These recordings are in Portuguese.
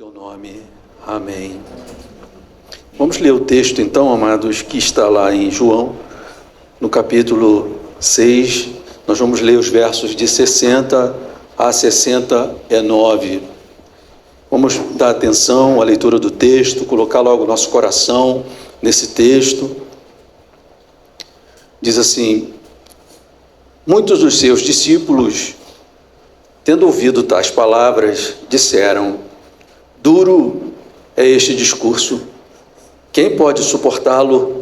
Teu nome. Amém. Vamos ler o texto então, amados, que está lá em João, no capítulo 6. Nós vamos ler os versos de 60 a 69. Vamos dar atenção à leitura do texto, colocar logo o nosso coração nesse texto. Diz assim: muitos dos seus discípulos, tendo ouvido tais palavras, disseram: duro é este discurso, quem pode suportá-lo?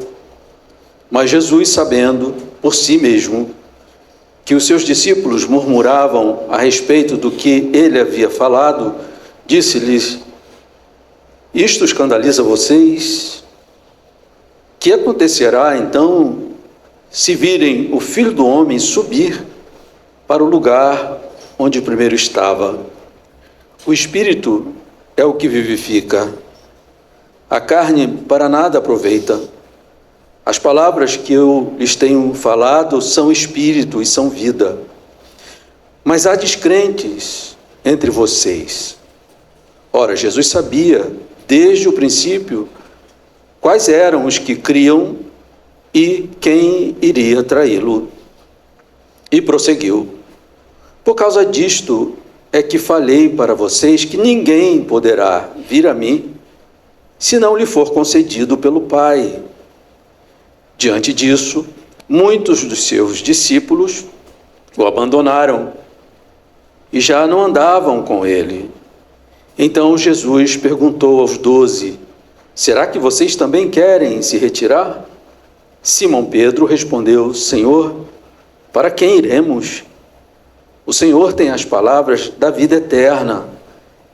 Mas Jesus, sabendo por si mesmo que os seus discípulos murmuravam a respeito do que ele havia falado, disse-lhes: isto escandaliza vocês? Que acontecerá então se virem o Filho do Homem subir para o lugar onde primeiro estava? O Espírito é o que vivifica, a carne para nada aproveita. As palavras que eu lhes tenho falado são espírito e são vida. Mas há descrentes entre vocês. Ora, Jesus sabia desde o princípio quais eram os que criam e quem iria traí-lo. E prosseguiu: por causa disto é que falei para vocês que ninguém poderá vir a mim se não lhe for concedido pelo Pai. Diante disso, muitos dos seus discípulos o abandonaram e já não andavam com ele. Então Jesus perguntou aos 12: será que vocês também querem se retirar? Simão Pedro respondeu: Senhor, para quem iremos? O Senhor tem as palavras da vida eterna,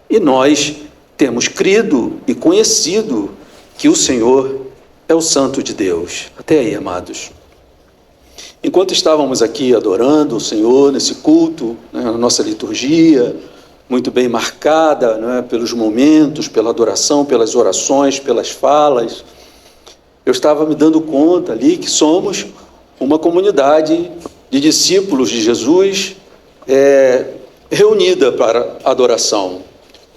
e nós temos crido e conhecido que o Senhor é o Santo de Deus. Até aí, amados. Enquanto estávamos aqui adorando o Senhor nesse culto, na nossa liturgia, muito bem marcada, pelos momentos, pela adoração, pelas orações, pelas falas, eu estava me dando conta ali que somos uma comunidade de discípulos de Jesus reunida para adoração.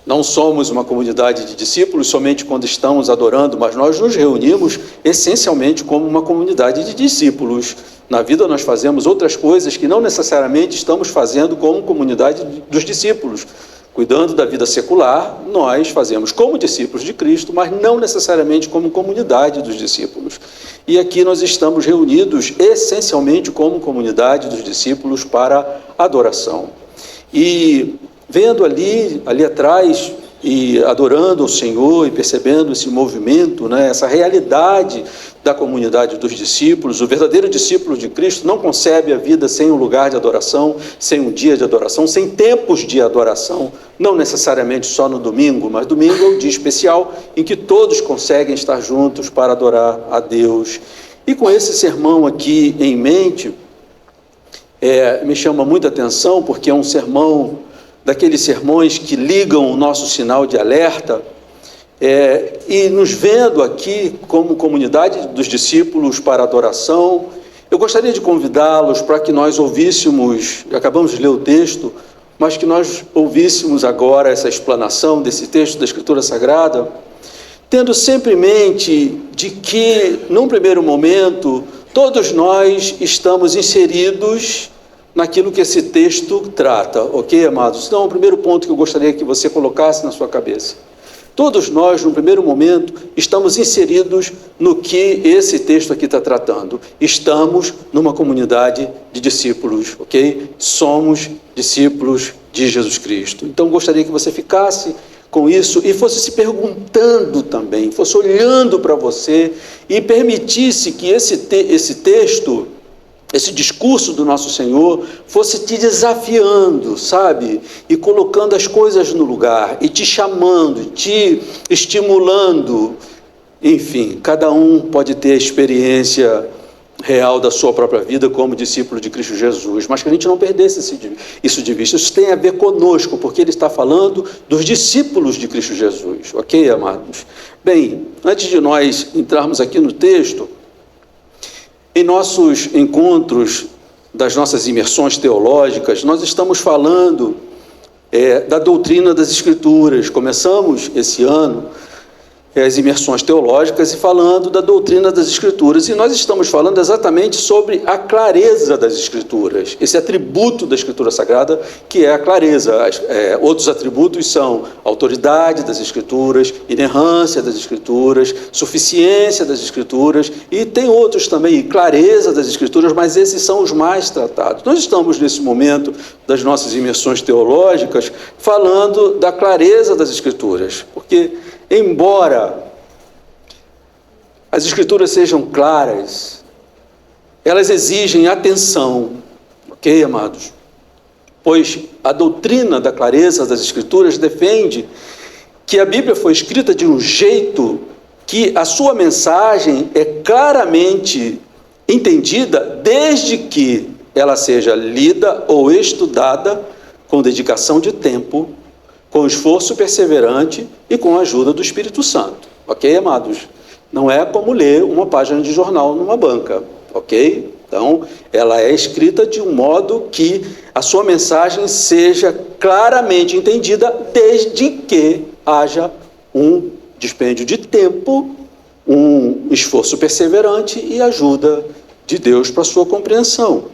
Não somos uma comunidade de discípulos somente quando estamos adorando, mas nós nos reunimos essencialmente como uma comunidade de discípulos. Na vida nós fazemos outras coisas que não necessariamente estamos fazendo como comunidade dos discípulos. Cuidando da vida secular, nós fazemos como discípulos de Cristo, mas não necessariamente como comunidade dos discípulos. E aqui nós estamos reunidos essencialmente como comunidade dos discípulos para adoração. E vendo ali atrás, e adorando o Senhor e percebendo esse movimento, essa realidade da comunidade dos discípulos, o verdadeiro discípulo de Cristo não concebe a vida sem um lugar de adoração, sem um dia de adoração, sem tempos de adoração, não necessariamente só no domingo, mas domingo é um dia especial em que todos conseguem estar juntos para adorar a Deus. E com esse sermão aqui em mente, me chama muita atenção, porque é um sermão daqueles sermões que ligam o nosso sinal de alerta, e nos vendo aqui como comunidade dos discípulos para adoração, eu gostaria de convidá-los para que nós ouvíssemos, acabamos de ler o texto, mas que nós ouvíssemos agora essa explanação desse texto da Escritura Sagrada, tendo sempre em mente de que, num primeiro momento, todos nós estamos inseridos naquilo que esse texto trata, ok, amados? Então, o primeiro ponto que eu gostaria que você colocasse na sua cabeça. Todos nós, no primeiro momento, estamos inseridos no que esse texto aqui está tratando. Estamos numa comunidade de discípulos, ok? Somos discípulos de Jesus Cristo. Então, gostaria que você ficasse com isso e fosse se perguntando também, fosse olhando para você e permitisse que esse texto, esse discurso do nosso Senhor, fosse te desafiando, sabe? E colocando as coisas no lugar, e te chamando, te estimulando. Enfim, cada um pode ter a experiência real da sua própria vida como discípulo de Cristo Jesus, mas que a gente não perdesse isso de vista. Isso tem a ver conosco, porque ele está falando dos discípulos de Cristo Jesus, ok, amados? Bem, antes de nós entrarmos aqui no texto, em nossos encontros das nossas imersões teológicas, nós estamos falando da doutrina das Escrituras. Começamos esse ano as imersões teológicas e falando da doutrina das Escrituras. E nós estamos falando exatamente sobre a clareza das Escrituras, esse atributo da Escritura Sagrada, que é a clareza. Outros atributos são autoridade das Escrituras, inerrância das Escrituras, suficiência das Escrituras, e tem outros também, clareza das Escrituras, mas esses são os mais tratados. Nós estamos, nesse momento das nossas imersões teológicas, falando da clareza das Escrituras, porque embora as Escrituras sejam claras, elas exigem atenção, ok, amados? Pois a doutrina da clareza das Escrituras defende que a Bíblia foi escrita de um jeito que a sua mensagem é claramente entendida desde que ela seja lida ou estudada com dedicação de tempo, com esforço perseverante e com a ajuda do Espírito Santo. Ok, amados? Não é como ler uma página de jornal numa banca. Ok? Então, ela é escrita de um modo que a sua mensagem seja claramente entendida desde que haja um dispêndio de tempo, um esforço perseverante e ajuda de Deus para a sua compreensão.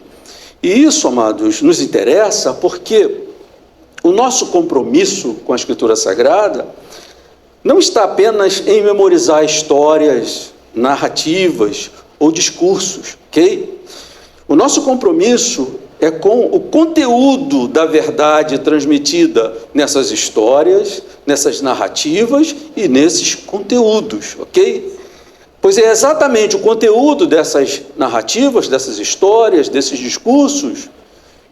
E isso, amados, nos interessa porque o nosso compromisso com a Escritura Sagrada não está apenas em memorizar histórias, narrativas ou discursos, ok? O nosso compromisso é com o conteúdo da verdade transmitida nessas histórias, nessas narrativas e nesses conteúdos, ok? Pois é exatamente o conteúdo dessas narrativas, dessas histórias, desses discursos,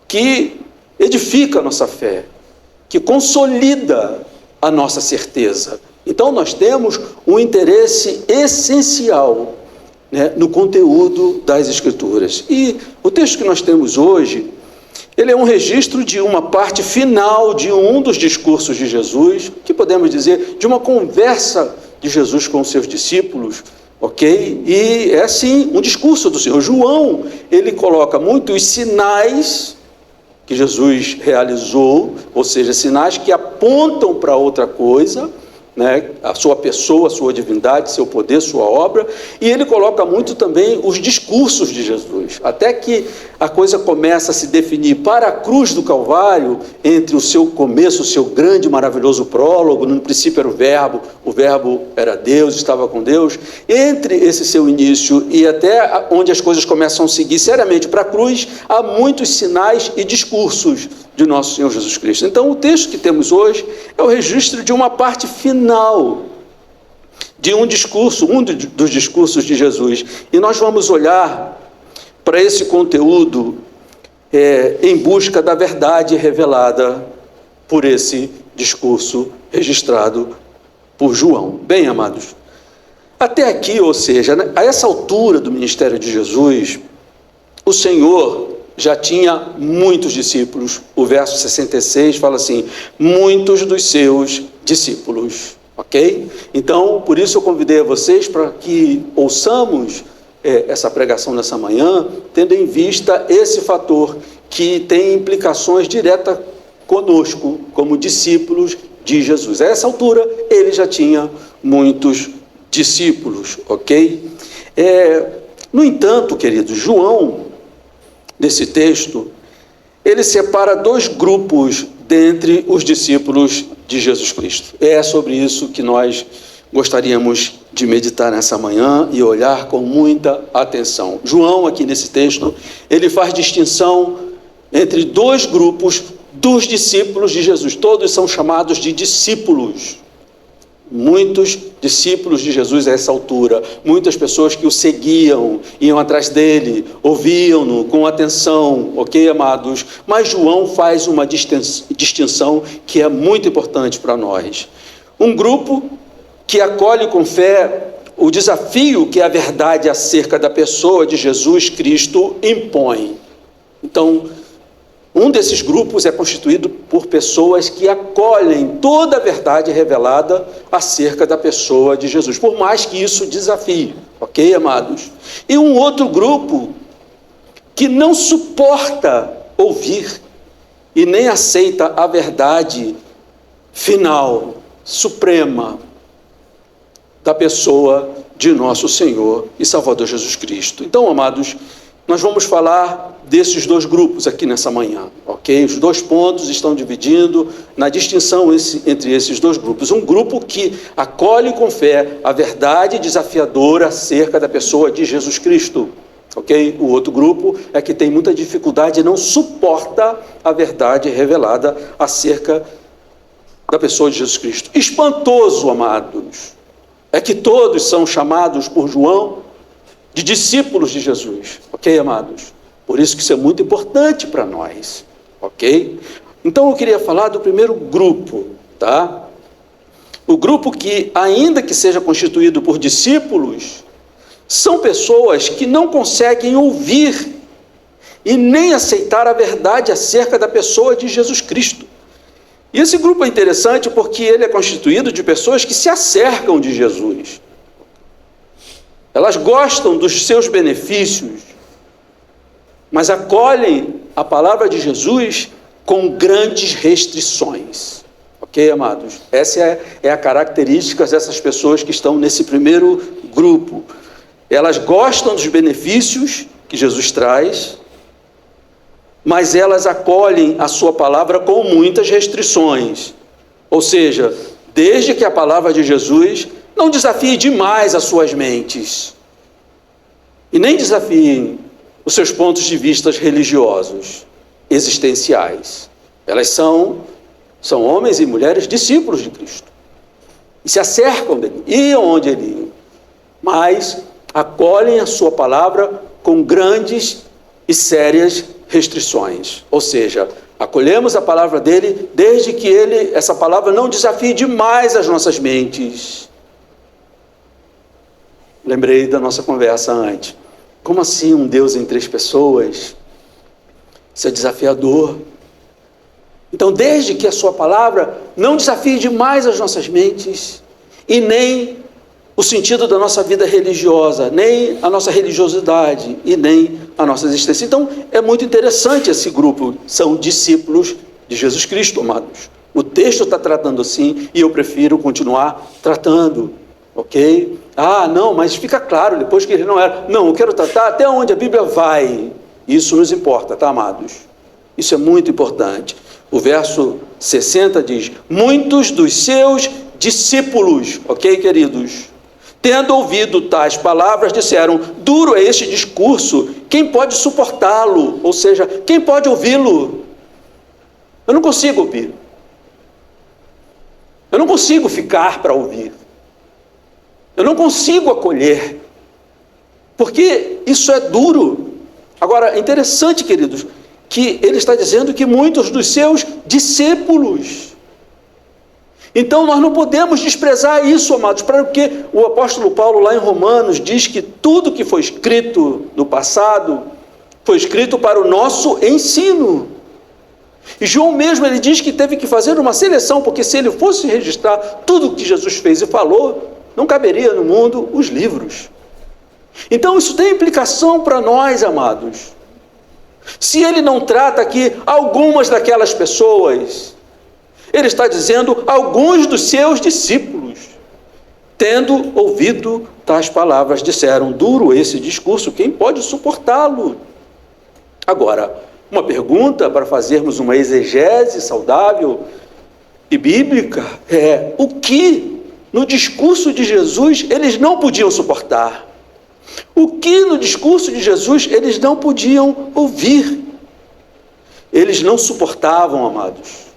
que edifica a nossa fé, que consolida a nossa certeza. Então nós temos um interesse essencial, no conteúdo das Escrituras. E o texto que nós temos hoje, ele é um registro de uma parte final de um dos discursos de Jesus, que podemos dizer de uma conversa de Jesus com os seus discípulos, ok? E é assim, um discurso do Senhor. João, ele coloca muitos sinais que Jesus realizou, ou seja, sinais que apontam para outra coisa, a sua pessoa, a sua divindade, seu poder, sua obra, e ele coloca muito também os discursos de Jesus, até que a coisa começa a se definir para a cruz do Calvário, entre o seu começo, o seu grande, maravilhoso prólogo. No princípio era o verbo era Deus, estava com Deus. Entre esse seu início e até onde as coisas começam a seguir seriamente para a cruz, há muitos sinais e discursos de nosso Senhor Jesus Cristo. Então, o texto que temos hoje é o registro de uma parte final de um discurso, dos discursos de Jesus. E nós vamos olhar para esse conteúdo em busca da verdade revelada por esse discurso registrado por João. Bem, amados, até aqui, ou seja, a essa altura do ministério de Jesus, o Senhor já tinha muitos discípulos. O verso 66 fala assim: muitos dos seus discípulos, ok? Então, por isso eu convidei a vocês para que ouçamos essa pregação nessa manhã, tendo em vista esse fator que tem implicações diretas conosco, como discípulos de Jesus. A essa altura, ele já tinha muitos discípulos, ok? No entanto, queridos, João, nesse texto, ele separa dois grupos dentre os discípulos de Jesus Cristo. É sobre isso que nós gostaríamos de meditar nessa manhã e olhar com muita atenção. João, aqui nesse texto, ele faz distinção entre dois grupos dos discípulos de Jesus. Todos são chamados de discípulos. Muitos discípulos de Jesus a essa altura, muitas pessoas que o seguiam, iam atrás dele, ouviam-no com atenção, ok, amados? Mas João faz uma distinção que é muito importante para nós. Um grupo que acolhe com fé o desafio que a verdade acerca da pessoa de Jesus Cristo impõe. Então, um desses grupos é constituído por pessoas que acolhem toda a verdade revelada acerca da pessoa de Jesus, por mais que isso desafie, ok, amados? E um outro grupo que não suporta ouvir e nem aceita a verdade final, suprema, da pessoa de nosso Senhor e Salvador Jesus Cristo. Então, amados, nós vamos falar desses dois grupos aqui nessa manhã, ok? Os dois pontos estão dividindo na distinção entre esses dois grupos. Um grupo que acolhe com fé a verdade desafiadora acerca da pessoa de Jesus Cristo, ok? O outro grupo é que tem muita dificuldade e não suporta a verdade revelada acerca da pessoa de Jesus Cristo. Espantoso, amados, é que todos são chamados por João de discípulos de Jesus, ok, amados? Por isso que isso é muito importante para nós, ok? Então eu queria falar do primeiro grupo, tá? O grupo que, ainda que seja constituído por discípulos, são pessoas que não conseguem ouvir e nem aceitar a verdade acerca da pessoa de Jesus Cristo. E esse grupo é interessante porque ele é constituído de pessoas que se acercam de Jesus. Elas gostam dos seus benefícios, mas acolhem a palavra de Jesus com grandes restrições. Ok, amados? Essa é a característica dessas pessoas que estão nesse primeiro grupo. Elas gostam dos benefícios que Jesus traz, mas elas acolhem a sua palavra com muitas restrições. Ou seja, desde que a palavra de Jesus não desafie demais as suas mentes e nem desafiem os seus pontos de vista religiosos, existenciais. Elas são homens e mulheres discípulos de Cristo e se acercam dele, iam onde ele ia, mas acolhem a sua palavra com grandes e sérias restrições. Ou seja, acolhemos a palavra dele desde que essa palavra não desafie demais as nossas mentes. Lembrei da nossa conversa antes. Como assim um Deus em três pessoas? Isso é desafiador. Então, desde que a sua palavra não desafie demais as nossas mentes e nem o sentido da nossa vida religiosa, nem a nossa religiosidade e nem a nossa existência. Então, é muito interessante esse grupo. São discípulos de Jesus Cristo, amados. O texto está tratando assim e eu prefiro continuar tratando. Ok? Ah, não, mas fica claro, depois que ele não era. Não, eu quero tratar até onde a Bíblia vai. Isso nos importa, tá, amados? Isso é muito importante. O verso 60 diz: muitos dos seus discípulos, ok, queridos? Tendo ouvido tais palavras, disseram: duro é este discurso, quem pode suportá-lo? Ou seja, quem pode ouvi-lo? Eu não consigo ouvir. Eu não consigo ficar para ouvir. Eu não consigo acolher, porque isso é duro. Agora, é interessante, queridos, que ele está dizendo que muitos dos seus discípulos. Então, nós não podemos desprezar isso, amados, porque o apóstolo Paulo, lá em Romanos, diz que tudo que foi escrito no passado, foi escrito para o nosso ensino. E João mesmo, ele diz que teve que fazer uma seleção, porque se ele fosse registrar tudo o que Jesus fez e falou, não caberia no mundo os livros. Então isso tem implicação para nós, amados. Se ele não trata aqui algumas daquelas pessoas, ele está dizendo alguns dos seus discípulos, tendo ouvido tais palavras, disseram: duro esse discurso, quem pode suportá-lo? Agora, uma pergunta para fazermos uma exegese saudável e bíblica é: o que no discurso de Jesus eles não podiam suportar? O que no discurso de Jesus eles não podiam ouvir? Eles não suportavam, amados,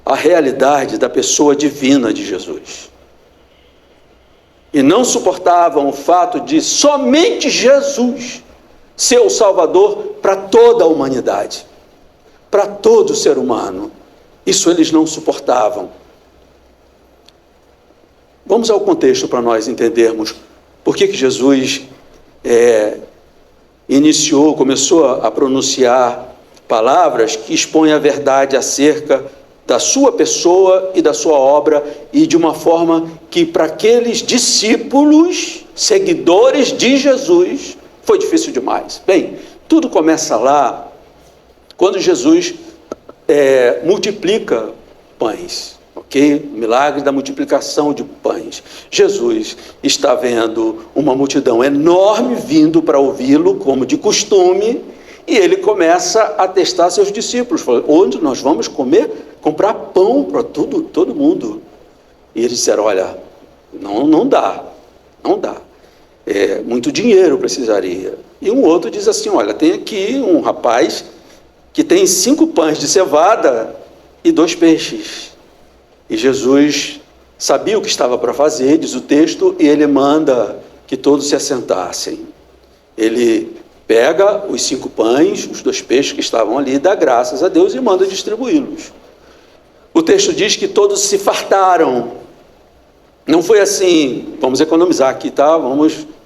a realidade da pessoa divina de Jesus. E não suportavam o fato de somente Jesus ser o Salvador para toda a humanidade, para todo ser humano. Isso eles não suportavam. Vamos ao contexto para nós entendermos por que Jesus começou a pronunciar palavras que expõem a verdade acerca da sua pessoa e da sua obra, e de uma forma que para aqueles discípulos, seguidores de Jesus, foi difícil demais. Bem, tudo começa lá, quando Jesus multiplica pães, ok? O milagre da multiplicação de pães. Jesus está vendo uma multidão enorme vindo para ouvi-lo, como de costume, e ele começa a testar seus discípulos, falando, onde nós vamos comprar pão para todo mundo? E eles disseram, olha, não dá, muito dinheiro precisaria. E um outro diz assim, olha, tem aqui um rapaz que tem 5 pães de cevada e 2 peixes. E Jesus sabia o que estava para fazer, diz o texto, e ele manda que todos se assentassem. Ele pega os 5 pães, os 2 peixes que estavam ali, dá graças a Deus e manda distribuí-los. O texto diz que todos se fartaram. Não foi assim, vamos economizar aqui, tá?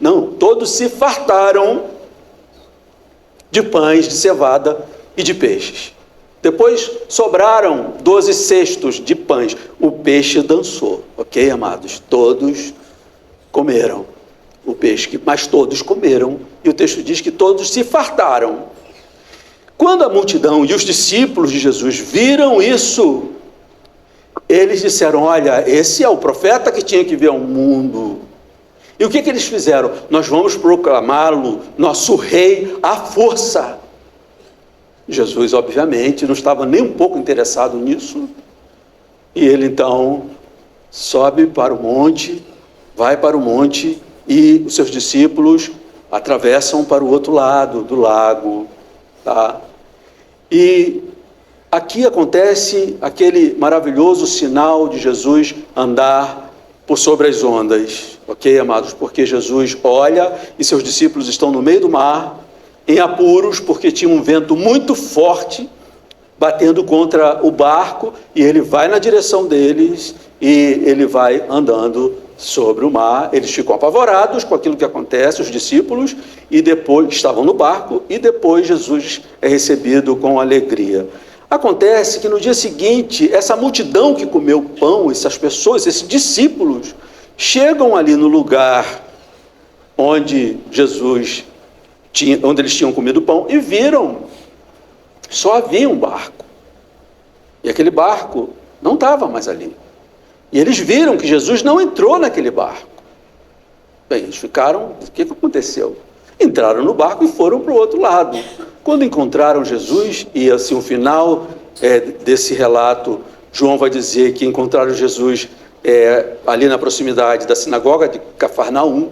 Não, todos se fartaram de pães, de cevada e de peixes. Depois sobraram 12 cestos de pães. O peixe dançou, ok, amados? Todos comeram o peixe, mas todos comeram. E o texto diz que todos se fartaram. Quando a multidão e os discípulos de Jesus viram isso, eles disseram, olha, esse é o profeta que tinha que vir ao mundo. E o que eles fizeram? Nós vamos proclamá-lo, nosso rei, à força. Jesus, obviamente, não estava nem um pouco interessado nisso. E ele, então, sobe para o monte, vai para o monte, e os seus discípulos atravessam para o outro lado do lago. Tá? E aqui acontece aquele maravilhoso sinal de Jesus andar por sobre as ondas. Ok, amados? Porque Jesus olha e seus discípulos estão no meio do mar, em apuros, porque tinha um vento muito forte, batendo contra o barco, e ele vai na direção deles, e ele vai andando sobre o mar. Eles ficam apavorados com aquilo que acontece, os discípulos, e depois estavam no barco, e depois Jesus é recebido com alegria. Acontece que no dia seguinte, essa multidão que comeu pão, essas pessoas, esses discípulos, chegam ali no lugar onde onde eles tinham comido pão, e viram, só havia um barco. E aquele barco não estava mais ali. E eles viram que Jesus não entrou naquele barco. Bem, eles ficaram, o que aconteceu? Entraram no barco e foram para o outro lado. Quando encontraram Jesus, e assim o final desse relato, João vai dizer que encontraram Jesus ali na proximidade da sinagoga de Cafarnaum.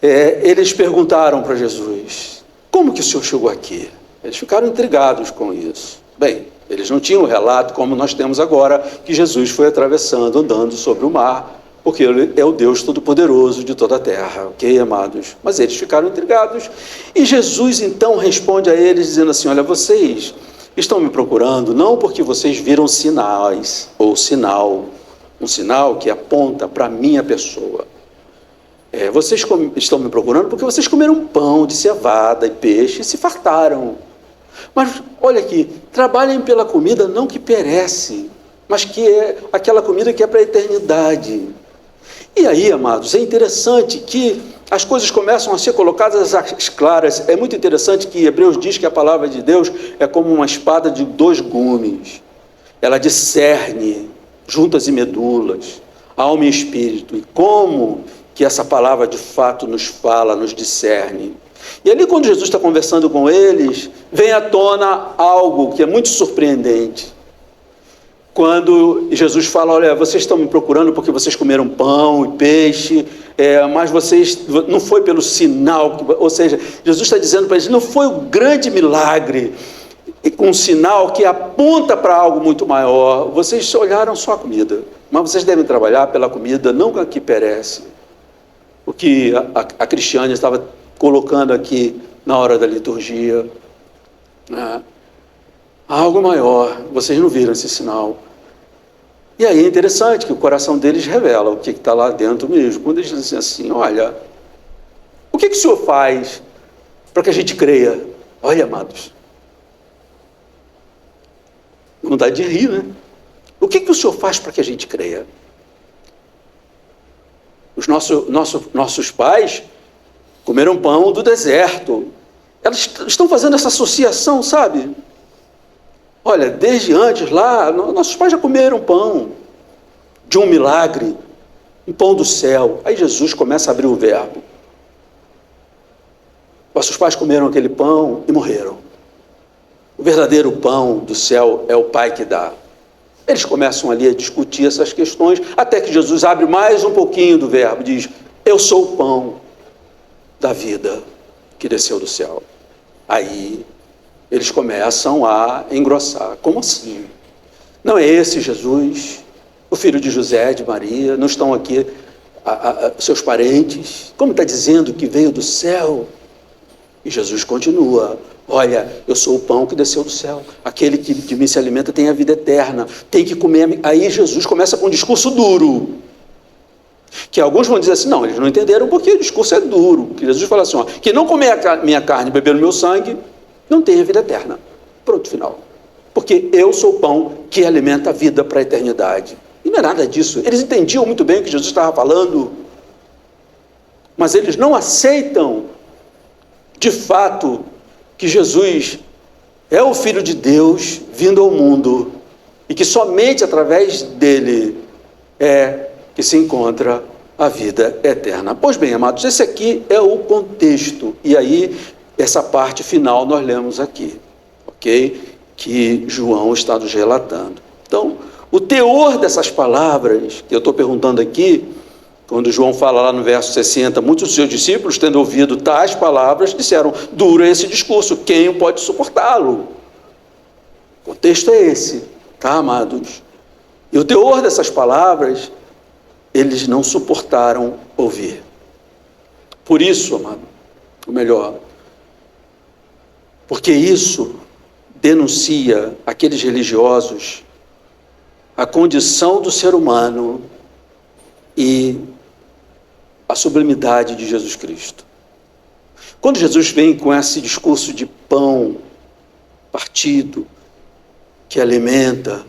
Eles perguntaram para Jesus, como que o senhor chegou aqui? Eles ficaram intrigados com isso. Bem, eles não tinham o relato como nós temos agora, que Jesus foi atravessando, andando sobre o mar, porque ele é o Deus Todo-Poderoso de toda a terra, ok, amados? Mas eles ficaram intrigados, e Jesus então responde a eles, dizendo assim, olha, vocês estão me procurando, não porque vocês viram sinais, ou sinal, um sinal que aponta para a minha pessoa. Vocês estão me procurando porque vocês comeram pão de cevada e peixe e se fartaram. Mas, olha aqui, trabalhem pela comida não que perece, mas que é aquela comida que é para a eternidade. E aí, amados, é interessante que as coisas começam a ser colocadas às claras. É muito interessante que Hebreus diz que a palavra de Deus é como uma espada de 2 gumes. Ela discerne juntas e medulas, alma e espírito. E como que essa palavra de fato nos fala, nos discerne. E ali quando Jesus está conversando com eles, vem à tona algo que é muito surpreendente. Quando Jesus fala, olha, vocês estão me procurando porque vocês comeram pão e peixe, mas vocês, não foi pelo sinal, ou seja, Jesus está dizendo para eles, não foi o grande milagre, um sinal que aponta para algo muito maior, vocês olharam só a comida, mas vocês devem trabalhar pela comida, não a que perece. O que a Cristiane estava colocando aqui na hora da liturgia. Algo maior, vocês não viram esse sinal. E aí é interessante que o coração deles revela o que está lá dentro mesmo. Quando eles dizem assim, olha, o que o Senhor faz para que a gente creia? Olha, amados, vontade de rir, né? O que o Senhor faz para que a gente creia? Os nossos pais comeram pão do deserto. Elas estão fazendo essa associação, sabe? Olha, desde antes lá, nossos pais já comeram pão de um milagre, um pão do céu. Aí Jesus começa a abrir o verbo. Nossos pais comeram aquele pão e morreram. O verdadeiro pão do céu é o Pai que dá. Eles começam ali a discutir essas questões, até que Jesus abre mais um pouquinho do verbo, diz: eu sou o pão da vida que desceu do céu. Aí eles começam a engrossar. Como assim? Não é esse Jesus, o filho de José, de Maria? Não estão aqui seus parentes? Como está dizendo que veio do céu? E Jesus continua: olha, eu sou o pão que desceu do céu. Aquele que de mim se alimenta tem a vida eterna. Tem que comer. Aí Jesus começa com um discurso duro. Que alguns vão dizer assim: não, eles não entenderam porque o discurso é duro. Que Jesus fala assim: ó, quem não comer a minha carne e beber o meu sangue, não tem a vida eterna. Pronto, final. Porque eu sou o pão que alimenta a vida para a eternidade. E não é nada disso. Eles entendiam muito bem o que Jesus estava falando, mas eles não aceitam, de fato, que Jesus é o Filho de Deus vindo ao mundo e que somente através dele é que se encontra a vida eterna. Pois bem, amados, esse aqui é o contexto. E aí, essa parte final nós lemos aqui, ok? Que João está nos relatando. Então, o teor dessas palavras que eu estou perguntando aqui, quando João fala lá no verso 60, muitos dos seus discípulos, tendo ouvido tais palavras, disseram: duro é esse discurso, quem pode suportá-lo? O contexto é esse, tá, amados? E o teor dessas palavras, eles não suportaram ouvir. Por isso, amado, ou melhor, porque isso denuncia aqueles religiosos a condição do ser humano e a sublimidade de Jesus Cristo. Quando Jesus vem com esse discurso de pão partido, que alimenta,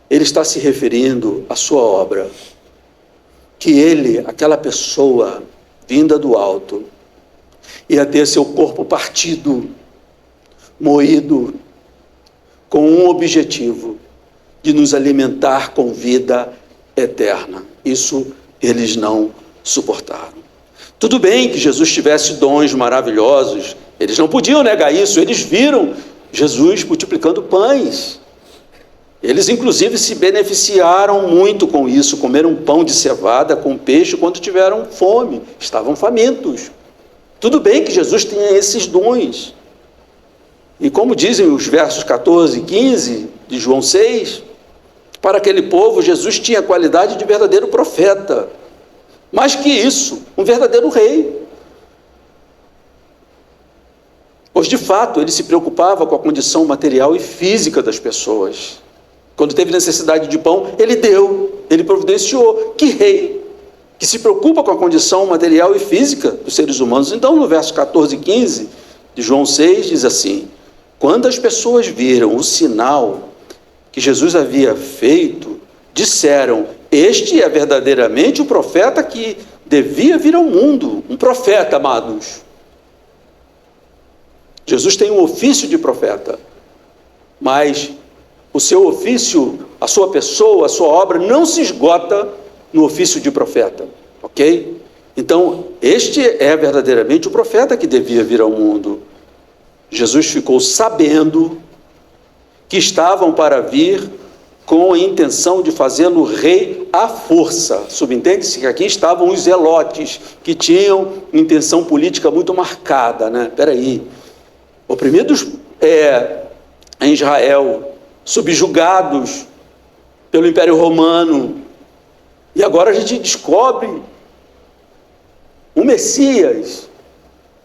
ele está se referindo à sua obra. Que ele, aquela pessoa vinda do alto, ia ter seu corpo partido, moído, com um objetivo, de nos alimentar com vida eterna. Isso eles não suportaram. Tudo bem que Jesus tivesse dons maravilhosos, eles não podiam negar isso, eles viram Jesus multiplicando pães. Eles, inclusive, se beneficiaram muito com isso, comeram pão de cevada com peixe quando tiveram fome, estavam famintos. Tudo bem que Jesus tinha esses dons. E como dizem os versos 14 e 15 de João 6, para aquele povo, Jesus tinha a qualidade de verdadeiro profeta. Mais que isso, um verdadeiro rei. Pois, de fato, ele se preocupava com a condição material e física das pessoas. Quando teve necessidade de pão, ele deu, ele providenciou. Que rei que se preocupa com a condição material e física dos seres humanos? Então, no verso 14 e 15 de João 6, diz assim: quando as pessoas viram o sinal que Jesus havia feito, disseram: este é verdadeiramente o profeta que devia vir ao mundo. Um profeta, amados. Jesus tem um ofício de profeta, mas o seu ofício, a sua pessoa, a sua obra não se esgota no ofício de profeta, ok? Então, este é verdadeiramente o profeta que devia vir ao mundo. Jesus ficou sabendo que estavam para vir com a intenção de fazê-lo rei à força. Subentende-se que aqui estavam os zelotes, que tinham intenção política muito marcada, né? Peraí, oprimidos em Israel, subjugados pelo Império Romano, e agora a gente descobre um Messias,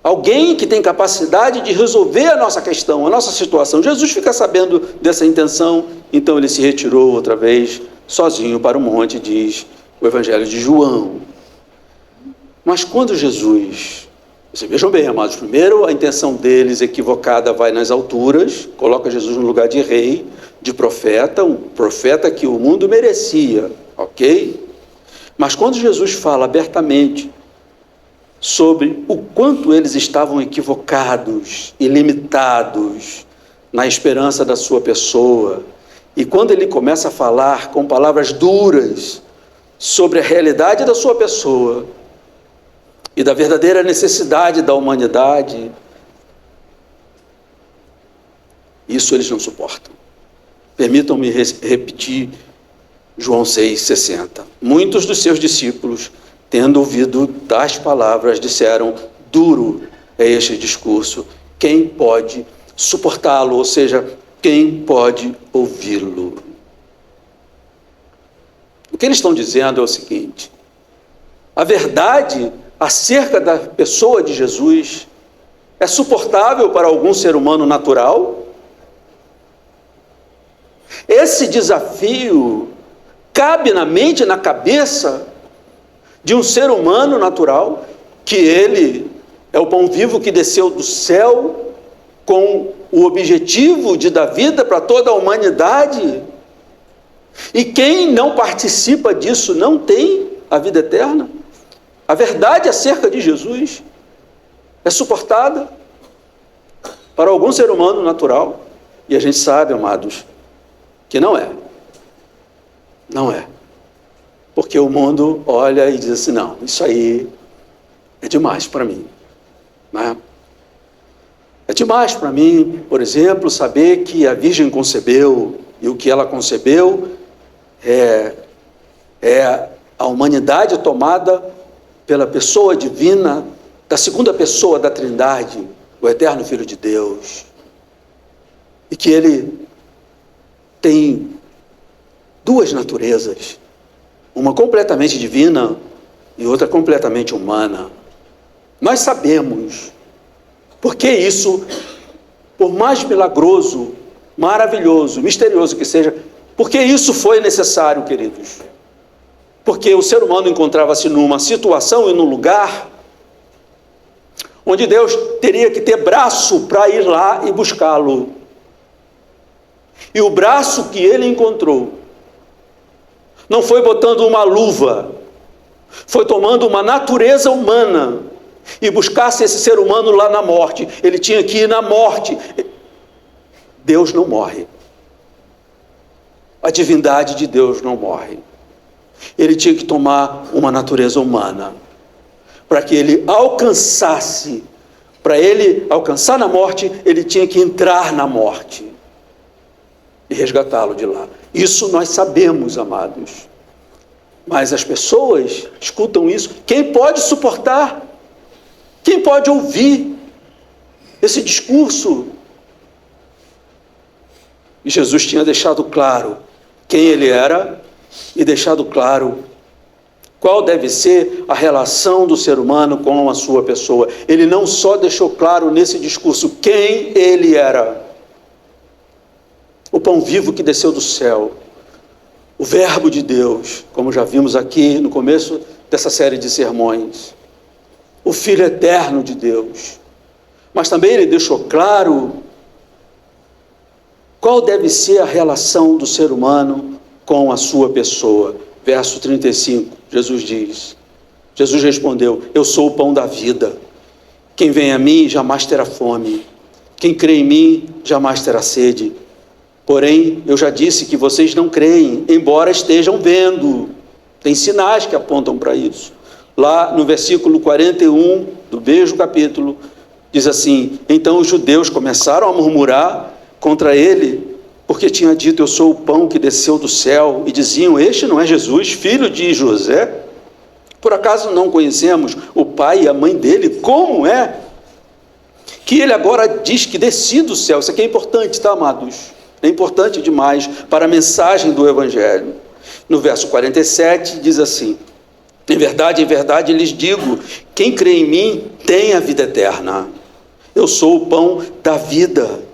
alguém que tem capacidade de resolver a nossa questão, a nossa situação. Jesus fica sabendo dessa intenção, então ele se retirou outra vez, sozinho para o monte, diz o Evangelho de João. Mas quando Jesus... Vocês vejam bem, amados, primeiro a intenção deles equivocada vai nas alturas, coloca Jesus no lugar de rei, de profeta, um profeta que o mundo merecia, ok? Mas quando Jesus fala abertamente sobre o quanto eles estavam equivocados e limitados na esperança da sua pessoa. E quando ele começa a falar com palavras duras sobre a realidade da sua pessoa e da verdadeira necessidade da humanidade, isso eles não suportam. Permitam-me repetir João 6,60. Muitos dos seus discípulos, tendo ouvido tais palavras, disseram: duro é este discurso, quem pode suportá-lo? Ou seja, quem pode ouvi-lo? O que eles estão dizendo é o seguinte: a verdade acerca da pessoa de Jesus é suportável para algum ser humano natural? Esse desafio cabe na mente e na cabeça de um ser humano natural, que ele é o pão vivo que desceu do céu com o objetivo de dar vida para toda a humanidade, e quem não participa disso não tem a vida eterna? A verdade acerca de Jesus é suportada para algum ser humano natural? E a gente sabe, amados, que não é. Não é. Porque o mundo olha e diz assim: não, isso aí é demais para mim. Não é? É demais para mim, por exemplo, saber que a Virgem concebeu, e o que ela concebeu é a humanidade tomada pela pessoa divina, da segunda pessoa da Trindade, o eterno Filho de Deus. E que ele tem duas naturezas, uma completamente divina e outra completamente humana. Nós sabemos, porque isso, por mais milagroso, maravilhoso, misterioso que seja, porque isso foi necessário, queridos. Porque o ser humano encontrava-se numa situação e num lugar onde Deus teria que ter braço para ir lá e buscá-lo. E o braço que ele encontrou não foi botando uma luva, foi tomando uma natureza humana e buscasse esse ser humano lá na morte. Ele tinha que ir na morte. Deus não morre. A divindade de Deus não morre. Ele tinha que tomar uma natureza humana para que ele alcançasse. Para ele alcançar na morte, ele tinha que entrar na morte e resgatá-lo de lá. Isso nós sabemos, amados. Mas as pessoas escutam isso. Quem pode suportar? Quem pode ouvir esse discurso? E Jesus tinha deixado claro quem ele era e deixado claro qual deve ser a relação do ser humano com a sua pessoa. Ele não só deixou claro nesse discurso quem ele era: o pão vivo que desceu do céu, o Verbo de Deus, como já vimos aqui no começo dessa série de sermões, o Filho eterno de Deus. Mas também ele deixou claro qual deve ser a relação do ser humano com a sua pessoa. Verso 35, Jesus respondeu: eu sou o pão da vida. Quem vem a mim jamais terá fome. Quem crê em mim jamais terá sede. Porém, eu já disse que vocês não creem, embora estejam vendo. Tem sinais que apontam para isso. Lá no versículo 41 do mesmo capítulo, diz assim: então os judeus começaram a murmurar contra ele, porque tinha dito: eu sou o pão que desceu do céu. E diziam: este não é Jesus, filho de José? Por acaso não conhecemos o pai e a mãe dele? Como é que ele agora diz que desci do céu? Isso aqui é importante, tá, amados? É importante demais para a mensagem do Evangelho. No verso 47 diz assim: em verdade lhes digo, quem crê em mim tem a vida eterna. Eu sou o pão da vida.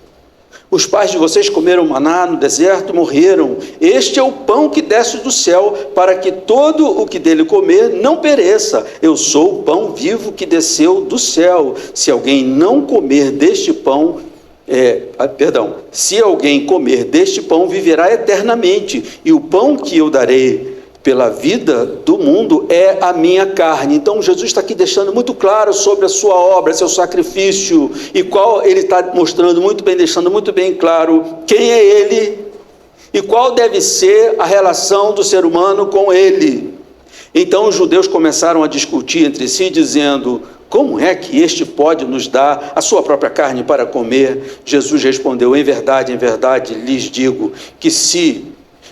Os pais de vocês comeram maná no deserto e morreram. Este é o pão que desce do céu, para que todo o que dele comer não pereça. Eu sou o pão vivo que desceu do céu. Se alguém não comer deste pão, se alguém comer deste pão, viverá eternamente. E o pão que eu darei pela vida do mundo é a minha carne. Então Jesus está aqui deixando muito claro sobre a sua obra, seu sacrifício, e qual ele está mostrando muito bem, deixando muito bem claro quem é ele e qual deve ser a relação do ser humano com ele. Então os judeus começaram a discutir entre si, dizendo: como é que este pode nos dar a sua própria carne para comer? Jesus respondeu: em verdade, lhes digo que se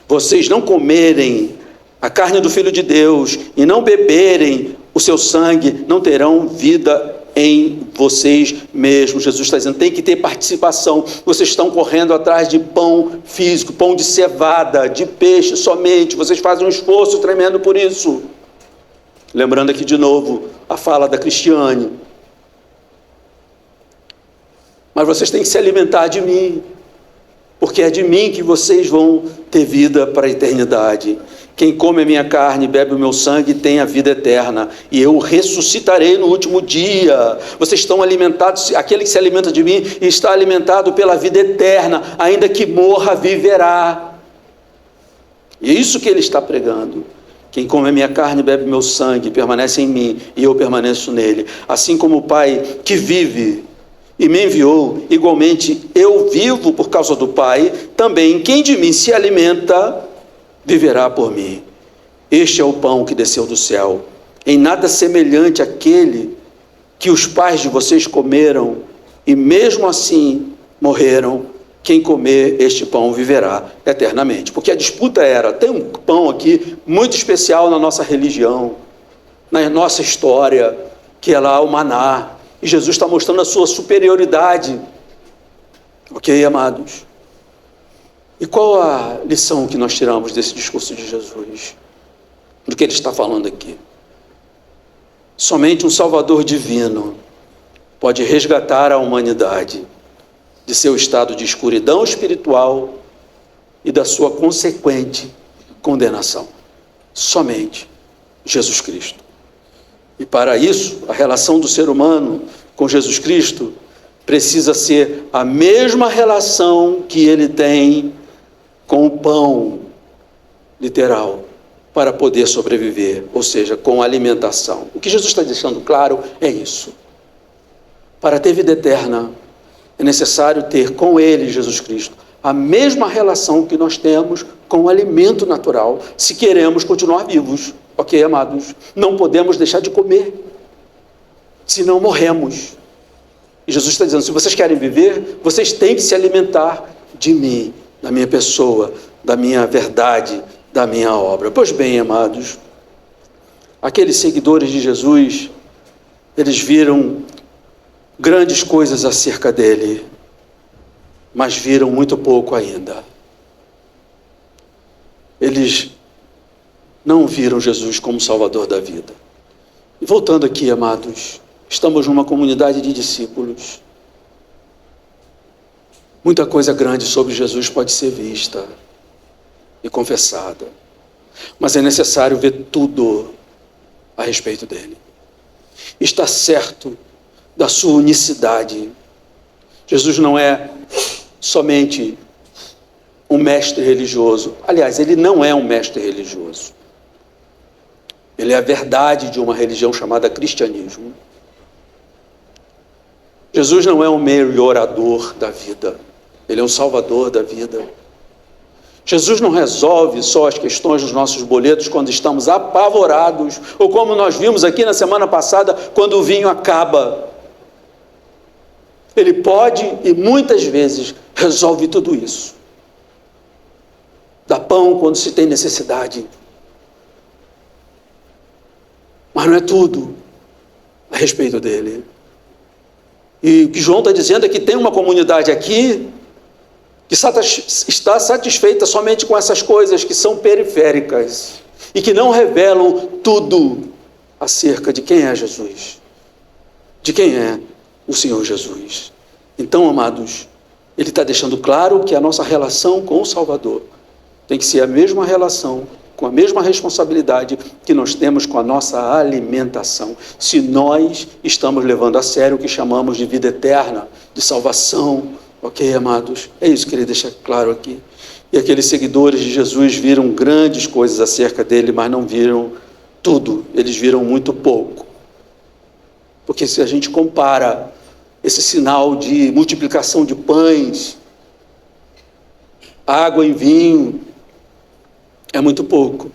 vocês não comerem a carne do Filho de Deus e não beberem o seu sangue, não terão vida em vocês mesmos. Jesus está dizendo, tem que ter participação. Vocês estão correndo atrás de pão físico, pão de cevada, de peixe somente. Vocês fazem um esforço tremendo por isso. Lembrando aqui de novo a fala da Cristiane. Mas vocês têm que se alimentar de mim, porque é de mim que vocês vão ter vida para a eternidade. Quem come a minha carne e bebe o meu sangue tem a vida eterna, e eu ressuscitarei no último dia. Vocês estão alimentados, aquele que se alimenta de mim está alimentado pela vida eterna, ainda que morra, viverá. E é isso que ele está pregando. Quem come a minha carne e bebe o meu sangue permanece em mim, e eu permaneço nele. Assim como o Pai que vive e me enviou, igualmente eu vivo por causa do Pai, também quem de mim se alimenta viverá por mim. Este é o pão que desceu do céu, em nada semelhante àquele que os pais de vocês comeram, e mesmo assim morreram. Quem comer este pão viverá eternamente. Porque a disputa era, tem um pão aqui muito especial na nossa religião, na nossa história, que é lá o maná, e Jesus está mostrando a sua superioridade. Ok, amados? E qual a lição que nós tiramos desse discurso de Jesus? Do que ele está falando aqui? Somente um Salvador divino pode resgatar a humanidade de seu estado de escuridão espiritual e da sua consequente condenação. Somente Jesus Cristo. E para isso, a relação do ser humano com Jesus Cristo precisa ser a mesma relação que ele tem com o pão literal, para poder sobreviver, ou seja, com alimentação. O que Jesus está deixando claro é isso. Para ter vida eterna, é necessário ter com ele, Jesus Cristo, a mesma relação que nós temos com o alimento natural, se queremos continuar vivos. Ok, amados? Não podemos deixar de comer, senão morremos. E Jesus está dizendo, se vocês querem viver, vocês têm que se alimentar de mim, da minha pessoa, da minha verdade, da minha obra. Pois bem, amados, aqueles seguidores de Jesus, eles viram grandes coisas acerca dele, mas viram muito pouco ainda. Eles não viram Jesus como Salvador da vida. E voltando aqui, amados, estamos numa comunidade de discípulos. Muita coisa grande sobre Jesus pode ser vista e confessada, mas é necessário ver tudo a respeito dele. Está certo da sua unicidade. Jesus não é somente um mestre religioso. Aliás, ele não é um mestre religioso. Ele é a verdade de uma religião chamada cristianismo. Jesus não é um mero orador da vida. Ele é um salvador da vida. Jesus não resolve só as questões dos nossos boletos quando estamos apavorados, ou como nós vimos aqui na semana passada, quando o vinho acaba. Ele pode e muitas vezes resolve tudo isso. Dá pão quando se tem necessidade. Mas não é tudo a respeito dele. E o que João está dizendo é que tem uma comunidade aqui que está satisfeita somente com essas coisas que são periféricas e que não revelam tudo acerca de quem é Jesus, de quem é o Senhor Jesus. Então, amados, ele está deixando claro que a nossa relação com o Salvador tem que ser a mesma relação, com a mesma responsabilidade que nós temos com a nossa alimentação, se nós estamos levando a sério o que chamamos de vida eterna, de salvação. Ok, amados? É isso que ele deixa claro aqui. E aqueles seguidores de Jesus viram grandes coisas acerca dele, mas não viram tudo, eles viram muito pouco. Porque se a gente compara esse sinal de multiplicação de pães, água em vinho, é muito pouco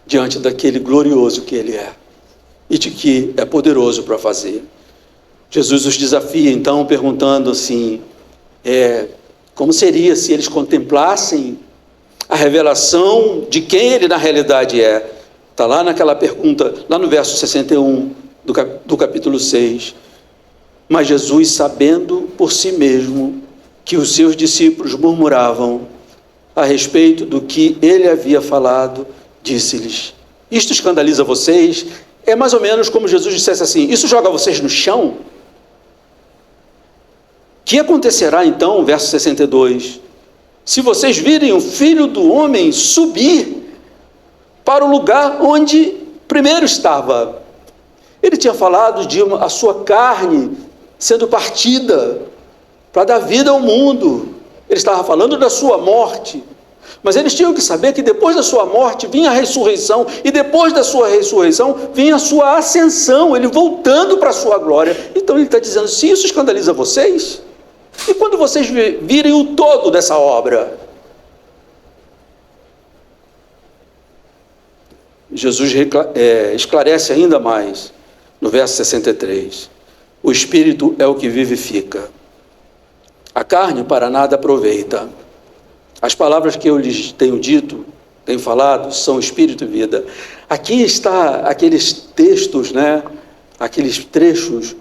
diante daquele glorioso que ele é e de que é poderoso para fazer. Jesus os desafia então perguntando assim, como seria se eles contemplassem a revelação de quem ele na realidade é? Está lá naquela pergunta, lá no verso 61 do capítulo 6. Mas Jesus, sabendo por si mesmo que os seus discípulos murmuravam a respeito do que ele havia falado, disse-lhes: isto escandaliza vocês? É mais ou menos como Jesus dissesse assim: isso joga vocês no chão? Que acontecerá então, verso 62, se vocês virem o Filho do Homem subir para o lugar onde primeiro estava? Ele tinha falado de a sua carne sendo partida para dar vida ao mundo. Ele estava falando da sua morte. Mas eles tinham que saber que depois da sua morte vinha a ressurreição, e depois da sua ressurreição vinha a sua ascensão, ele voltando para a sua glória. Então ele está dizendo: se isso escandaliza vocês, e quando vocês virem o todo dessa obra? Jesus esclarece ainda mais no verso 63: o Espírito é o que vivifica, a carne para nada aproveita. As palavras que eu lhes tenho dito, tenho falado, são Espírito e vida. Aqui está aqueles textos, aqueles trechos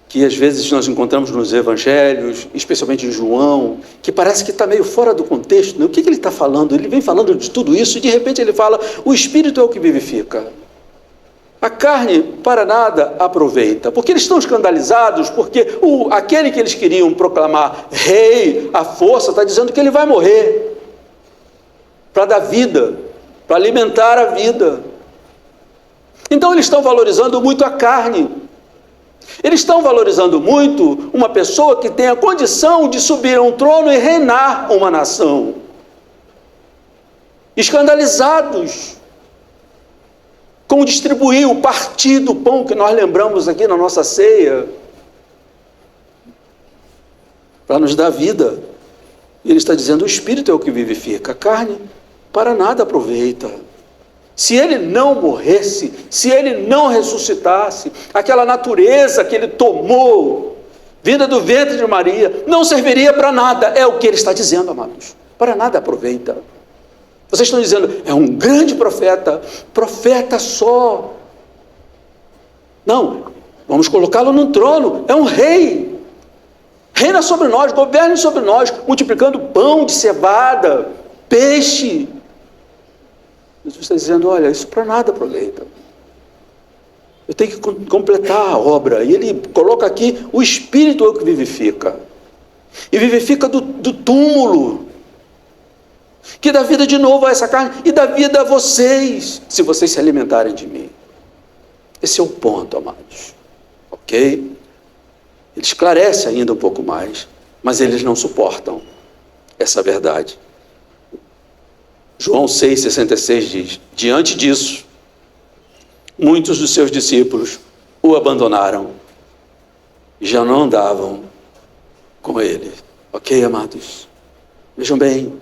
que às vezes nós encontramos nos evangelhos, especialmente em João, que parece que está meio fora do contexto, né? O que ele está falando? Ele vem falando de tudo isso e de repente ele fala: o Espírito é o que vivifica, a carne para nada aproveita. Porque eles estão escandalizados, porque aquele que eles queriam proclamar rei, a força, está dizendo que ele vai morrer para dar vida, para alimentar a vida. Então eles estão valorizando muito a carne. Eles estão valorizando muito uma pessoa que tem a condição de subir a um trono e reinar uma nação. Escandalizados com distribuir o partir do pão que nós lembramos aqui na nossa ceia, para nos dar vida. E ele está dizendo: o Espírito é o que vivifica, a carne para nada aproveita. Se ele não morresse, se ele não ressuscitasse, aquela natureza que ele tomou, vinda do ventre de Maria, não serviria para nada. É o que ele está dizendo, amados. Para nada aproveita. Vocês estão dizendo: é um grande profeta, profeta só. Não, vamos colocá-lo no trono, é um rei. Reina sobre nós, governe sobre nós, multiplicando pão de cevada, peixe. Jesus está dizendo: olha, isso para nada aproveita. Eu tenho que completar a obra. E ele coloca aqui: o Espírito é o que vivifica. E vivifica do túmulo, que dá vida de novo a essa carne e dá vida a vocês, se vocês se alimentarem de mim. Esse é o ponto, amados. Ok? Ele esclarece ainda um pouco mais, mas eles não suportam essa verdade. João 6,66 diz: diante disso, muitos dos seus discípulos o abandonaram e já não andavam com ele. Ok, amados? Vejam bem,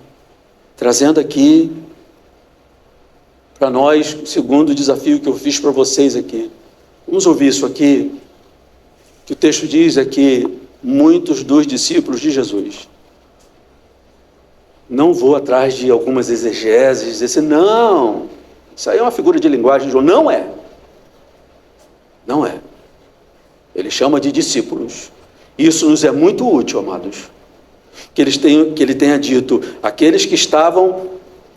trazendo aqui para nós o segundo desafio que eu fiz para vocês aqui. Vamos ouvir isso aqui, que o texto diz é que muitos dos discípulos de Jesus, não vou atrás de algumas exegeses, dizer assim: não, isso aí é uma figura de linguagem de João. Não é. Não é. Ele chama de discípulos. Isso nos é muito útil, amados. Que ele tenha dito: aqueles que estavam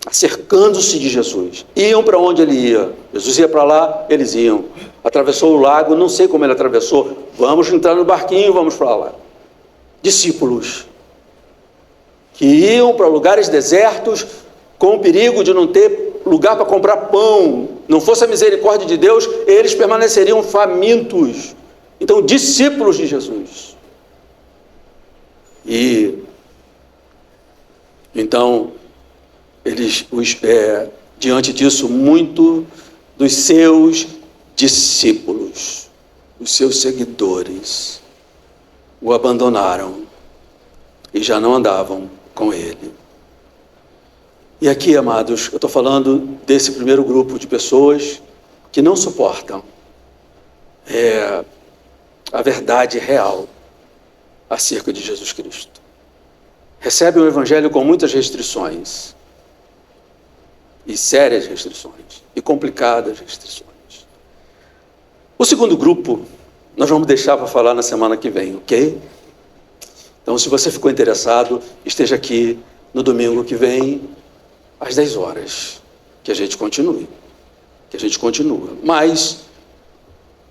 cercando-se de Jesus, iam para onde ele ia. Jesus ia para lá, eles iam. Atravessou o lago, não sei como ele atravessou. Vamos entrar no barquinho, vamos para lá. Discípulos que iam para lugares desertos, com o perigo de não ter lugar para comprar pão. Não fosse a misericórdia de Deus, eles permaneceriam famintos. Então, discípulos de Jesus. E então diante disso, muito dos seus discípulos, os seus seguidores, o abandonaram e já não andavam com ele. E aqui, amados, eu estou falando desse primeiro grupo de pessoas que não suportam a verdade real acerca de Jesus Cristo. Recebem o Evangelho com muitas restrições, e sérias restrições, e complicadas restrições. O segundo grupo, nós vamos deixar para falar na semana que vem, ok? Então, se você ficou interessado, esteja aqui no domingo que vem, às 10 horas, que a gente continue. Mas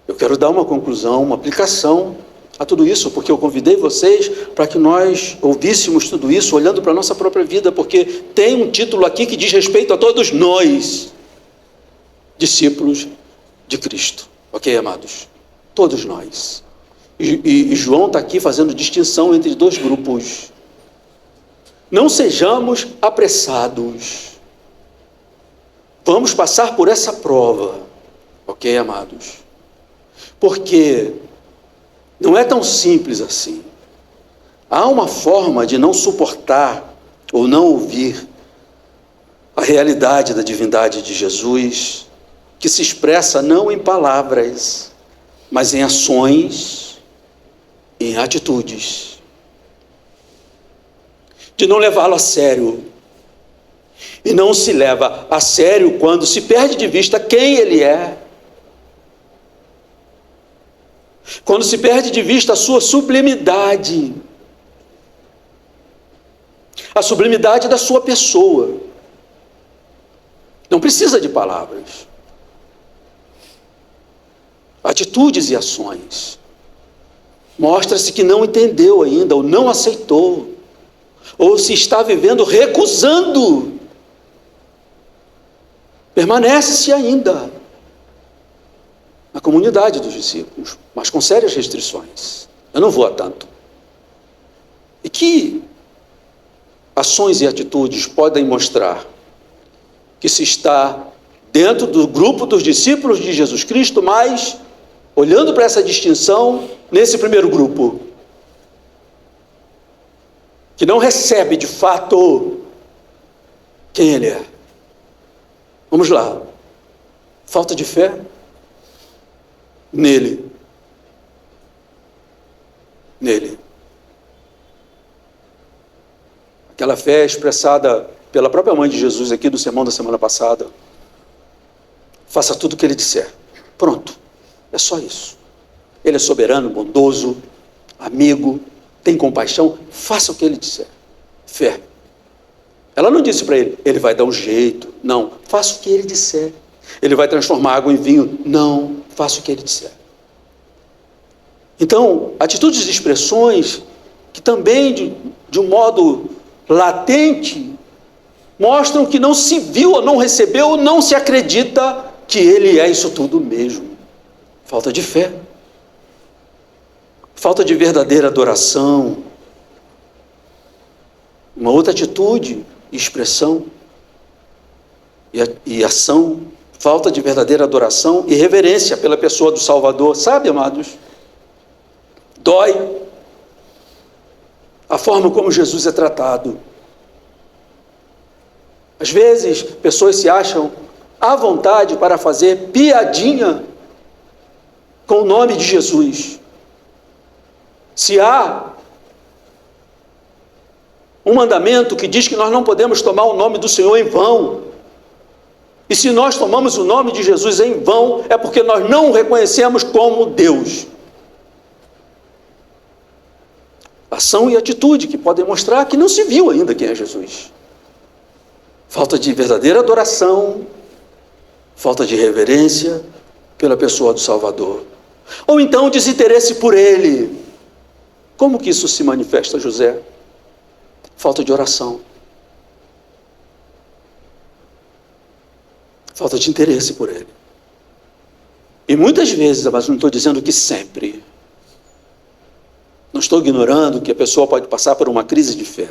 eu quero dar uma conclusão, uma aplicação a tudo isso, porque eu convidei vocês para que nós ouvíssemos tudo isso olhando para a nossa própria vida, porque tem um título aqui que diz respeito a todos nós, discípulos de Cristo. Ok, amados? Todos nós. E João está aqui fazendo distinção entre dois grupos. Não sejamos apressados. Vamos passar por essa prova. Ok, amados? Porque não é tão simples assim. Há uma forma de não suportar ou não ouvir a realidade da divindade de Jesus, que se expressa não em palavras, mas em ações, em atitudes. De não levá-lo a sério. E não se leva a sério quando se perde de vista quem ele é. Quando se perde de vista a sua sublimidade, a sublimidade da sua pessoa. Não precisa de palavras. Atitudes e ações. Mostra-se que não entendeu ainda, ou não aceitou, ou se está vivendo recusando. Permanece-se ainda na comunidade dos discípulos, mas com sérias restrições. Eu não vou a tanto. E que ações e atitudes podem mostrar que se está dentro do grupo dos discípulos de Jesus Cristo, mas olhando para essa distinção nesse primeiro grupo, que não recebe de fato quem ele é. Vamos lá. Falta de fé nele. Aquela fé expressada pela própria mãe de Jesus aqui do sermão da semana passada. Faça tudo o que ele disser. Pronto. É só isso. Ele é soberano, bondoso, amigo, tem compaixão. Faça o que ele disser. Fé. Ela não disse para ele, ele vai dar um jeito. Não, faça o que ele disser. Ele vai transformar água em vinho. Não, faça o que ele disser. Então, atitudes e expressões que também, de um modo latente, mostram que não se viu ou não recebeu ou não se acredita que ele é isso tudo mesmo. Falta de fé. Falta de verdadeira adoração. Uma outra atitude e expressão e ação. Falta de verdadeira adoração e reverência pela pessoa do Salvador. Sabe, amados? Dói a forma como Jesus é tratado. Às vezes, pessoas se acham à vontade para fazer piadinha com o nome de Jesus. Se há um mandamento que diz que nós não podemos tomar o nome do Senhor em vão, e se nós tomamos o nome de Jesus em vão, é porque nós não o reconhecemos como Deus. Ação e atitude que podem mostrar que não se viu ainda quem é Jesus. Falta de verdadeira adoração, falta de reverência pela pessoa do Salvador. Ou então desinteresse por ele. Como que isso se manifesta, José? Falta de oração. Falta de interesse por ele. E muitas vezes, mas não estou dizendo que sempre, não estou ignorando que a pessoa pode passar por uma crise de fé,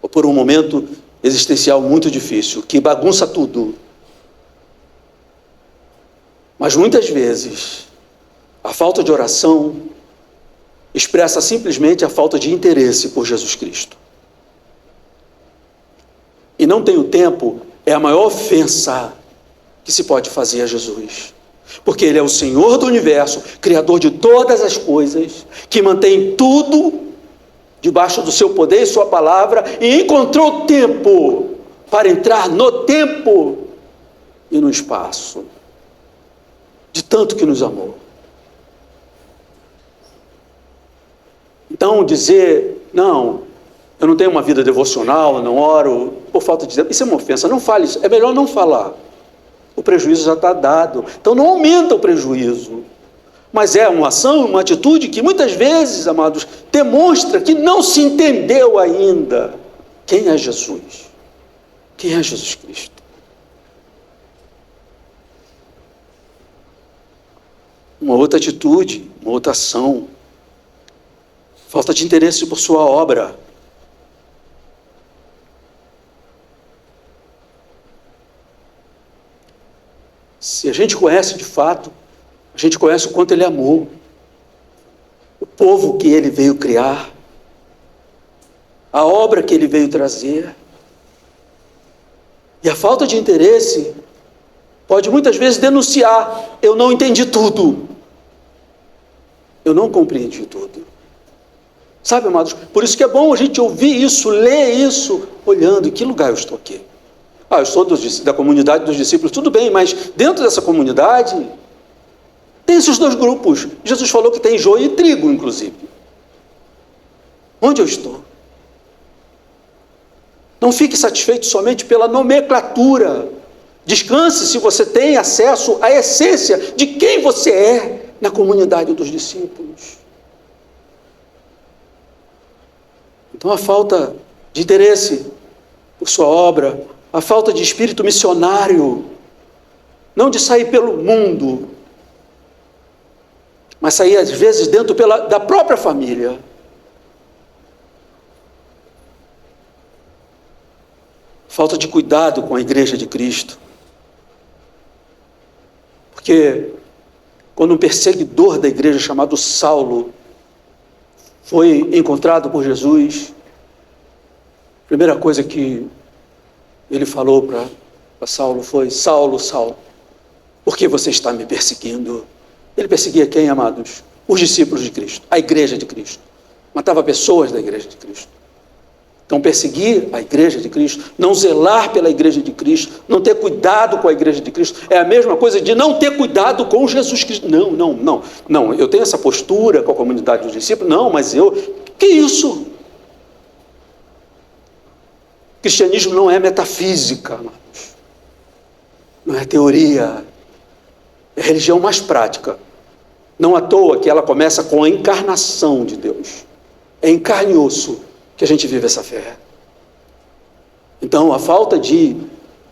ou por um momento existencial muito difícil, que bagunça tudo. Mas muitas vezes, a falta de oração expressa simplesmente a falta de interesse por Jesus Cristo. E não tenho tempo é a maior ofensa que se pode fazer a Jesus. Porque Ele é o Senhor do universo, Criador de todas as coisas, que mantém tudo debaixo do seu poder e sua palavra, e encontrou tempo para entrar no tempo e no espaço, de tanto que nos amou. Então dizer, não, eu não tenho uma vida devocional, eu não oro, por falta de tempo, isso é uma ofensa, não fale isso, é melhor não falar. O prejuízo já está dado, então não aumenta o prejuízo. Mas é uma ação, uma atitude que muitas vezes, amados, demonstra que não se entendeu ainda quem é Jesus. Quem é Jesus Cristo? Uma outra atitude, uma outra ação. Falta de interesse por sua obra. Se a gente conhece de fato, a gente conhece o quanto Ele amou o povo que Ele veio criar, a obra que Ele veio trazer. E a falta de interesse pode muitas vezes denunciar: eu não entendi tudo, eu não compreendi tudo. Sabe, amados, por isso que é bom a gente ouvir isso, ler isso, olhando em que lugar eu estou aqui. Eu sou da comunidade dos discípulos, tudo bem, mas dentro dessa comunidade tem esses dois grupos. Jesus falou que tem joio e trigo, inclusive. Onde eu estou? Não fique satisfeito somente pela nomenclatura. Descanse se você tem acesso à essência de quem você é na comunidade dos discípulos. Então a falta de interesse por sua obra, a falta de espírito missionário, não de sair pelo mundo, mas sair às vezes dentro da própria família. Falta de cuidado com a igreja de Cristo. Porque quando um perseguidor da igreja chamado Saulo foi encontrado por Jesus, a primeira coisa que ele falou para Saulo foi: Saulo, Saulo, por que você está me perseguindo? Ele perseguia quem, amados? Os discípulos de Cristo, a igreja de Cristo. Matava pessoas da igreja de Cristo. Então Perseguir a igreja de Cristo, não zelar pela igreja de Cristo, não ter cuidado com a igreja de Cristo, é a mesma coisa de não ter cuidado com Jesus Cristo. Não, eu tenho essa postura com a comunidade dos discípulos, que isso? Cristianismo não é metafísica, amados. Não é teoria, é religião mais prática. Não à toa que ela começa com a encarnação de Deus. É em carne e osso que a gente vive essa fé. Então, a falta de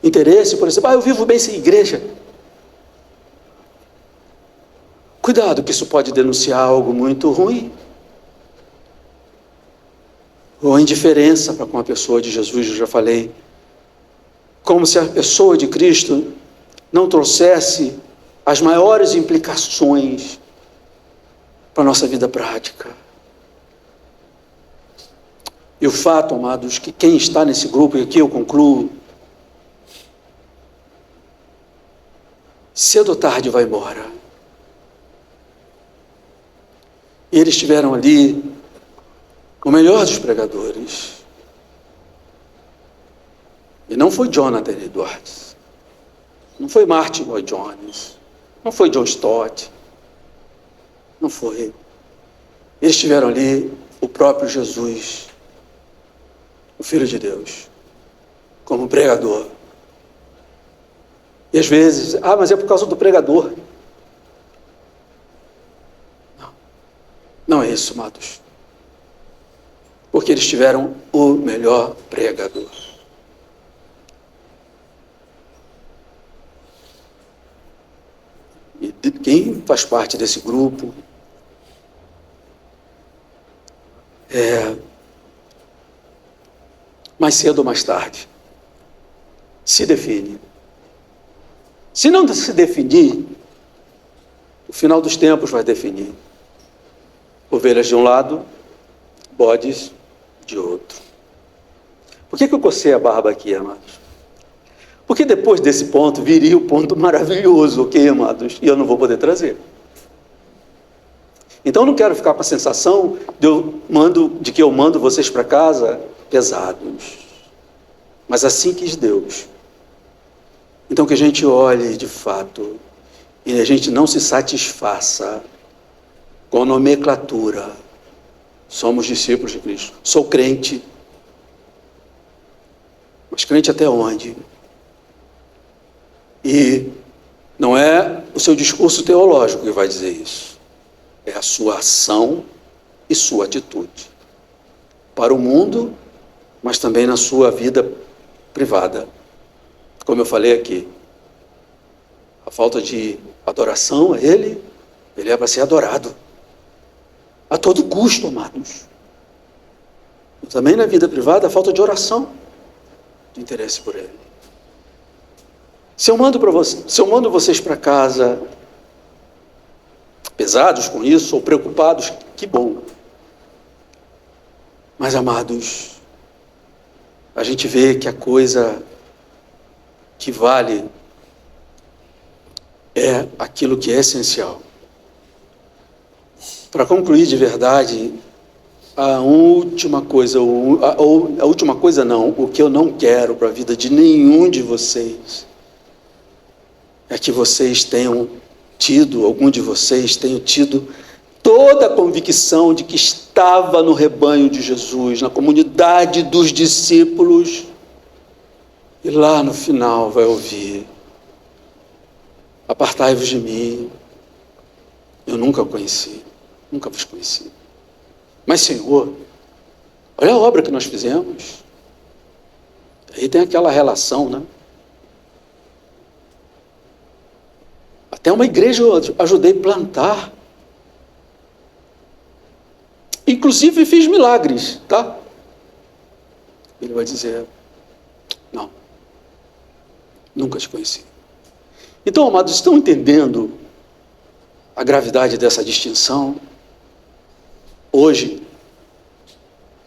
interesse, por exemplo, eu vivo bem sem igreja. Cuidado, que isso pode denunciar algo muito ruim. Ou a indiferença para com a pessoa de Jesus, eu já falei. Como se a pessoa de Cristo não trouxesse as maiores implicações para a nossa vida prática. E o fato, amados, que quem está nesse grupo, e aqui eu concluo, cedo ou tarde vai embora. E eles estiveram ali, o melhor dos pregadores. E não foi Jonathan Edwards, não foi Martin Lloyd Jones, não foi John Stott, não foi. Eles tiveram ali o próprio Jesus, o Filho de Deus, como pregador. E às vezes, mas é por causa do pregador. Não é isso, amados. Porque eles tiveram o melhor pregador. E quem faz parte desse grupo mais cedo ou mais tarde se define. Se não se definir, o final dos tempos vai definir. Ovelhas de um lado, bodes de outro. Por que eu cocei a barba aqui, amados? Porque depois desse ponto viria o ponto maravilhoso, ok, amados? E eu não vou poder trazer. Então eu não quero ficar com a sensação de que eu mando vocês para casa pesados. Mas assim quis Deus. Então que a gente olhe de fato e a gente não se satisfaça com a nomenclatura. Somos discípulos de Cristo. Sou crente. Mas crente até onde? E não é o seu discurso teológico que vai dizer isso. É a sua ação e sua atitude. Para o mundo, mas também na sua vida privada. Como eu falei aqui, a falta de adoração a Ele é para ser adorado. A todo custo, amados. E também na vida privada, a falta de oração, de interesse por Ele. Se eu mando vocês para casa pesados com isso, ou preocupados, que bom. Mas, amados, a gente vê que a coisa que vale é aquilo que é essencial. Para concluir de verdade, a última coisa, o que eu não quero para a vida de nenhum de vocês, é que vocês tenham tido, algum de vocês tenham tido toda a convicção de que estava no rebanho de Jesus, na comunidade dos discípulos, e lá no final vai ouvir: apartai-vos de mim, eu nunca o conheci, nunca vos conheci. Mas, Senhor, olha a obra que nós fizemos. Aí tem aquela relação, né? Até uma igreja eu ajudei a plantar. Inclusive fiz milagres, tá? Ele vai dizer: não, nunca te conheci. Então, amados, estão entendendo a gravidade dessa distinção? Hoje,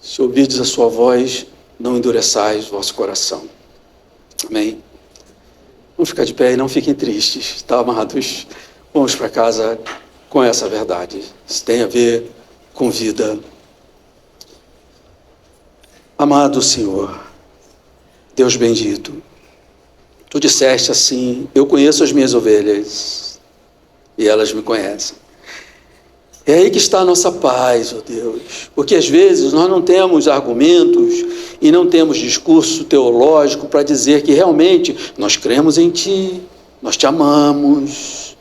se ouvirdes a sua voz, não endureçais o vosso coração. Amém? Vamos ficar de pé e não fiquem tristes, tá, amados? Vamos para casa com essa verdade. Isso tem a ver com vida. Amado Senhor, Deus bendito, Tu disseste assim: eu conheço as minhas ovelhas e elas me conhecem. É aí que está a nossa paz, ó Deus, porque às vezes nós não temos argumentos e não temos discurso teológico para dizer que realmente nós cremos em Ti, nós Te amamos,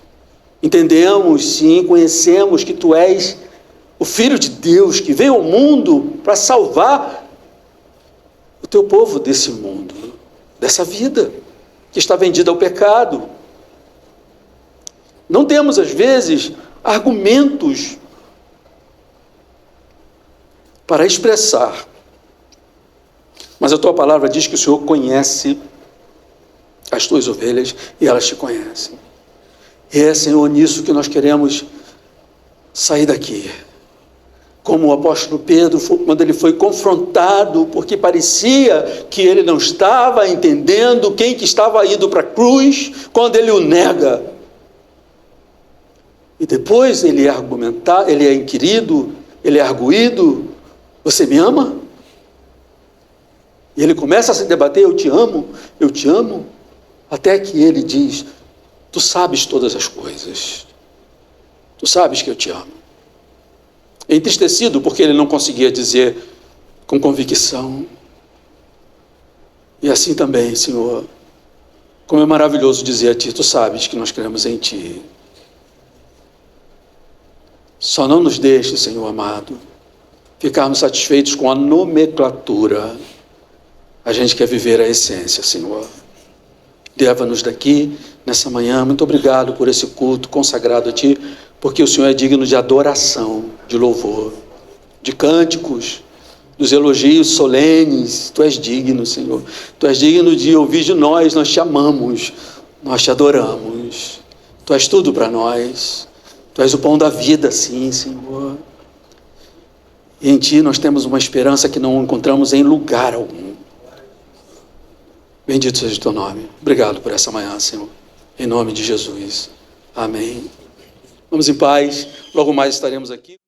entendemos, sim, conhecemos que Tu és o Filho de Deus que veio ao mundo para salvar o Teu povo desse mundo, dessa vida que está vendida ao pecado. Não temos, às vezes, argumentos para expressar, mas a Tua palavra diz que o Senhor conhece as Tuas ovelhas e elas Te conhecem. E é, Senhor, nisso que nós queremos sair daqui. Como o apóstolo Pedro, quando ele foi confrontado, porque parecia que ele não estava entendendo quem que estava indo para a cruz, quando ele o nega. E depois ele é inquirido, ele é arguído: você me ama? E ele começa a se debater: eu te amo, até que ele diz: tu sabes todas as coisas, tu sabes que eu te amo. Entristecido porque ele não conseguia dizer com convicção. E assim também, Senhor, como é maravilhoso dizer a Ti: tu sabes que nós cremos em Ti. Só não nos deixe, Senhor amado, ficarmos satisfeitos com a nomenclatura. A gente quer viver a essência, Senhor. Leva-nos daqui nessa manhã. Muito obrigado por esse culto consagrado a Ti, porque o Senhor é digno de adoração, de louvor, de cânticos, dos elogios solenes. Tu és digno, Senhor. Tu és digno de ouvir de nós te amamos, nós te adoramos. Tu és tudo para nós. Tu és o pão da vida, sim, Senhor. E em Ti nós temos uma esperança que não encontramos em lugar algum. Bendito seja o Teu nome. Obrigado por essa manhã, Senhor. Em nome de Jesus. Amém. Vamos em paz. Logo mais estaremos aqui.